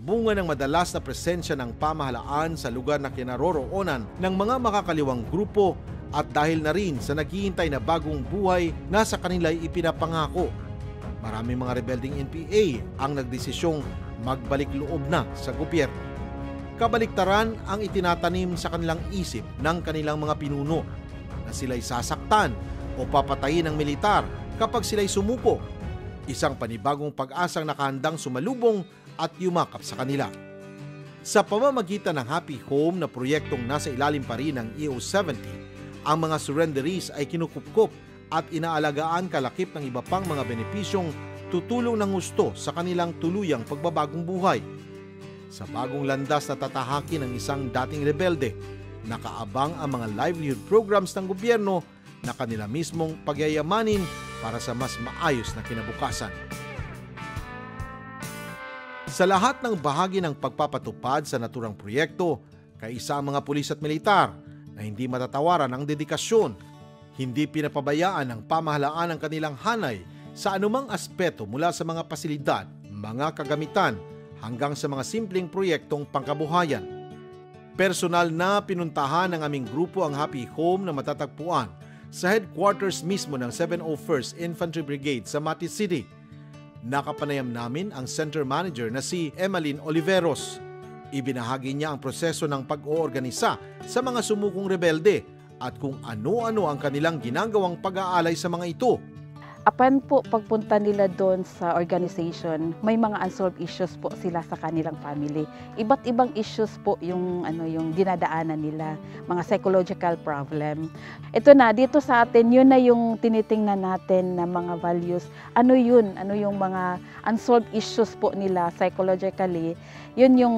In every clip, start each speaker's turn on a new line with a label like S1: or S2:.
S1: bunga ng madalas na presensya ng pamahalaan sa lugar na kinaroroonan ng mga makakaliwang grupo at dahil na rin sa naghihintay na bagong buhay na sa kanila'y ipinapangako. Maraming mga rebelding NPA ang nagdesisyong magbalik loob na sa gobyerno. Kabaliktaran ang itinatanim sa kanilang isip ng kanilang mga pinuno na sila'y sasaktan o papatayin ng militar kapag sila'y sumuko. Isang panibagong pag-asang nakahandang sumalubong at yumakap sa kanila. Sa pamamagitan ng Happy Home na proyektong nasa ilalim pa rin ng EO70, ang mga surrenderies ay kinukupkop at inaalagaan kalakip ng iba pang mga benepisyong tutulong ng gusto sa kanilang tuluyang pagbabagong buhay. Sa bagong landas na tatahakin ng isang dating rebelde, nakaabang ang mga livelihood programs ng gobyerno na kanila mismong pagyayamanin para sa mas maayos na kinabukasan. Sa lahat ng bahagi ng pagpapatupad sa naturang proyekto, kaisa ang mga pulis at militar na hindi matatawaran ang dedikasyon, hindi pinapabayaan ng pamahalaan ang kanilang hanay sa anumang aspeto mula sa mga pasilidad, mga kagamitan, hanggang sa mga simpleng proyektong pangkabuhayan. Personal na pinuntahan ng aming grupo ang Happy Home na matatagpuan sa headquarters mismo ng 701st Infantry Brigade sa Mati City. Nakapanayam namin ang center manager na si Emeline Oliveros. Ibinahagi niya ang proseso ng pag-oorganisa sa mga sumukong rebelde at kung ano-ano ang kanilang ginagawang pag-aalay sa mga ito.
S2: Upon po pagpunta nila doon sa organization, may mga unsolved issues po sila sa kanilang family. Iba't ibang issues po yung dinadaanan nila, mga psychological problem. Ito na, dito sa atin, yun na yung tinitingnan natin na mga values. Ano yun? Ano yung mga unsolved issues po nila psychologically? Yun yung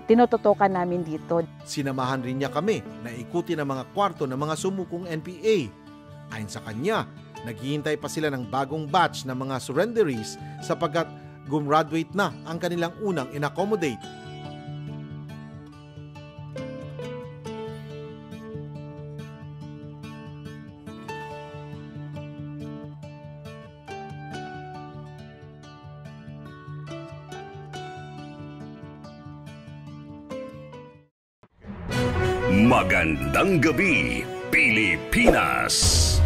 S2: tinututukan namin dito.
S1: Sinamahan rin niya kami na ikutin ang mga kwarto ng mga sumukong NPA. Ayon sa kanya, naghihintay pa sila ng bagong batch ng mga surrenderies sapagkat gumraduate na ang kanilang unang in-accommodate.
S3: Magandang gabi, Pilipinas!